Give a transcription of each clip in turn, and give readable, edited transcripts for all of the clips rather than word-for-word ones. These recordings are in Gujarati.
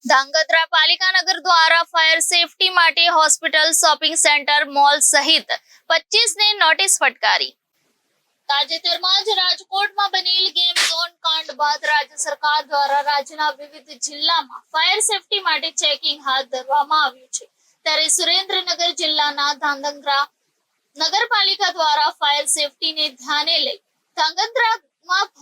ધાંગધ્રા પાલિકા નગર દ્વારા ફાયર સેફટી માટે હોસ્પિટલ, શોપિંગ સેન્ટર, મોલ સહિત 25 ને નોટિસ ફટકારી। તાજેતરમાં જ રાજકોટમાં બનેલ ગેમ ઝોન કાંડ બાદ રાજ્ય સરકાર દ્વારા રાજ્યના વિવિધ જિલ્લામાં ફાયર સેફટી માટે ચેકિંગ હાથ ધરવામાં આવ્યું છે। ત્યારે સુરેન્દ્રનગર જિલ્લાના ધાંગધ્રા નગરપાલિકા દ્વારા ફાયર સેફટીને ધ્યાને લઈ ધાંગધ્રામાં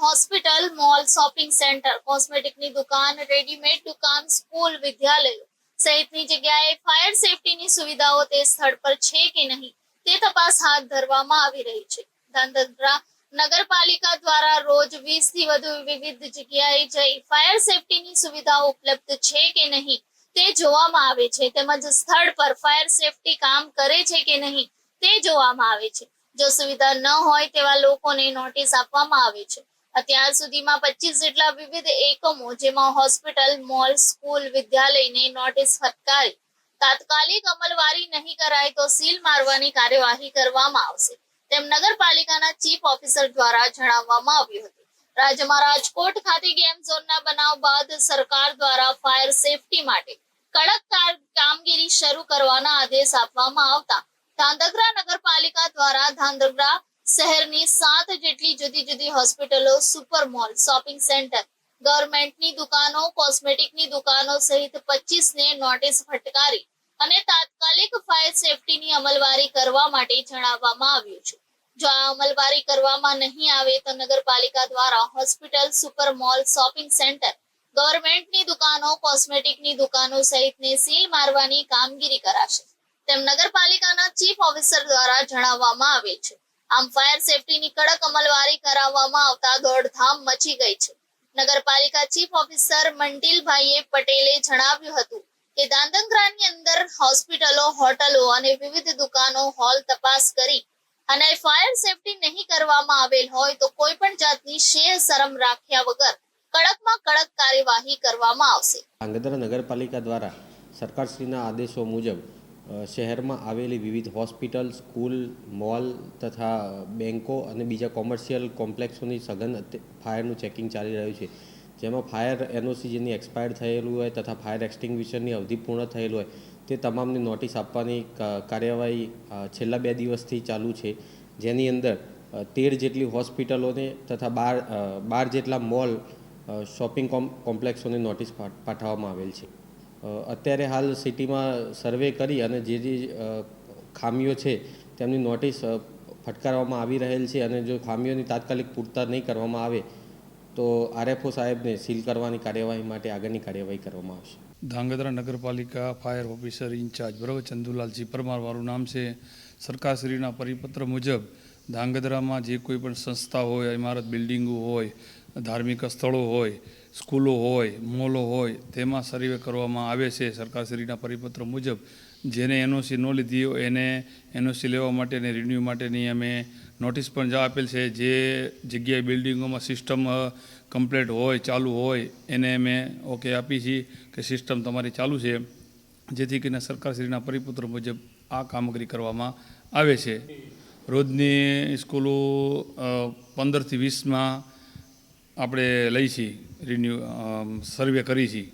હોસ્પિટલ, મોલ, શોપિંગ સેન્ટર, કોસ્મેટિકની દુકાન, રેડીમેડ દુકાન, સ્કૂલ, વિદ્યાલયો સહિતની જગ્યાએ ફાયર સેફટીની સુવિધાઓ તે સ્થળ પર છે કે નહીં તે તપાસ હાથ ધરવામાં આવી રહી છે। ધાંગધ્રા નગરપાલિકા દ્વારા રોજ 20 થી વધુ વિવિધ જગ્યાએ જઈ ફાયર સેફટીની સુવિધાઓ ઉપલબ્ધ છે કે નહીં તે જોવામાં આવે છે, તેમજ સ્થળ પર ફાયર સેફટી કામ કરે છે કે નહીં તે જોવામાં આવે છે। જો સુવિધા ન હોય તેવા લોકોને નોટિસ આપવામાં આવે છે। અત્યાર સુધીમાં 25 જેટલા વિવિધ એકમો જેમાં હોસ્પિટલ, મોલ, સ્કૂલ, વિદ્યાલયને નોટિસ ફટકારી તાત્કાલિક અમલવારી નહીં કરાય તો સીલ મારવાની કાર્યવાહી કરવામાં આવશે તેમ નગરપાલિકાના ચીફ ઓફિસર દ્વારા જણાવવામાં આવ્યું હતું। રાજ્યમાં રાજકોટ ખાતે ગેમ ઝોનના બનાવ બાદ સરકાર દ્વારા ફાયર સેફટી માટે કડક કામગીરી શરૂ કરવાના આદેશ આપવામાં આવતા ધાંગધ્રા નગરપાલિકા દ્વારા ધાંગધ્રા શહેરની 7 જેટલી જુદી જુદી હોસ્પિટલો, સુપર મોલ, શોપિંગ સેન્ટર, ગવર્મેન્ટની દુકાનો, કોસ્મેટિકની દુકાનો સહિત 25 ને નોટિસ ફટકારી અને તાત્કાલિક ફાયર સેફટીની અમલવારી કરવા માટે જણાવવામાં આવ્યું છે। જો આ અમલવારી કરવામાં નહીં આવે તો નગરપાલિકા દ્વારા hospital, super mall, shopping centre, ગવર્મેન્ટની દુકાનો, કોસ્મેટિકની દુકાનો સહિતને સીલ મારવાની કામગીરી કરાશે તેમ નગરપાલિકાના ચીફ ઓફિસર દ્વારા જણાવવામાં આવે છે। આમ ફાયર સેફટીની કડક અમલવારી કરાવવામાં આવતા દોડધામ મચી ગઈ છે। નગરપાલિકા ચીફ ઓફિસર મંટીલભાઈએ પટેલે જણાવ્યું હતું કે ધાંગધ્રાની અંદર હોસ્પિટલો, હોટલો અને વિવિધ દુકાનો, હોલ તપાસ કરી અને ફાયર સેફટી નહીં કરવામાં આવેલ હોય તો કોઈ પણ જાતની શરમ રાખ્યા વગર કડકમાં કડક કાર્યવાહી કરવામાં આવશે। ધાંગધ્રા નગરપાલિકા દ્વારા સરકારશ્રીના આદેશો મુજબ શહેરમાં આવેલી વિવિધ હોસ્પિટલ, સ્કૂલ, મોલ તથા બેન્કો અને બીજા કોમર્શિયલ કોમ્પ્લેક્સોની સઘન ફાયરનું ચેકિંગ ચાલી રહ્યું છે, જેમાં ફાયર એનઓસી જેની એક્સપાયર થયેલું હોય તથા ફાયર એક્સટિંગ્વિશરની અવધિ પૂર્ણ થયેલું હોય તે તમામને નોટિસ આપવાની કાર્યવાહી છેલ્લા 2 દિવસથી ચાલુ છે, જેની અંદર 13 જેટલી હોસ્પિટલોને તથા 12 જેટલા મોલ, શોપિંગ કોમ્પ્લેક્સોને નોટિસ પાઠવવામાં આવેલ છે। અત્યારે હાલ સિટીમાં સર્વે કરી અને જે ખામીઓ છે તેમની નોટિસ ફટકારવામાં આવી રહેલ છે અને જો ખામીઓની તાત્કાલિક પૂરતા નહીં કરવામાં આવે તો આરએફઓ સાહેબને સીલ કરવાની કાર્યવાહી માટે આગળની કાર્યવાહી કરવામાં આવશે। ધાંગધ્રા નગરપાલિકા ફાયર ઓફિસર ઇન્ચાર્જ બરાબર ચંદુલાલજી પરમાર મારું નામ છે। સરકારશ્રીના પરિપત્ર મુજબ ધાંગધ્રામાં જે કોઈ પણ સંસ્થા હોય, ઇમારત, બિલ્ડિંગો હોય, ધાર્મિક સ્થળો હોય, સ્કૂલો હોય, મોલો હોય તેમાં સર્વે કરવામાં આવે છે। સરકારશ્રીના પરિપત્ર મુજબ જેને એનઓસી ન લીધી હોય એને એનઓસી લેવા માટેની રિન્યૂ માટેની અમે નોટિસ પણ આપેલ છે। જે જગ્યાએ બિલ્ડિંગોમાં સિસ્ટમ કમ્પ્લીટ હોય, ચાલુ હોય એને અમે ઓકે આપી છીએ કે સિસ્ટમ તમારી ચાલુ છે, જેથી કરીને સરકારશ્રીના પરિપત્ર મુજબ આ કામગીરી કરવામાં આવે છે। રોજની સ્કૂલો 15 થી 20માં આપણે લઈ છીએ, રિન્યૂ સર્વે કરી છીએ।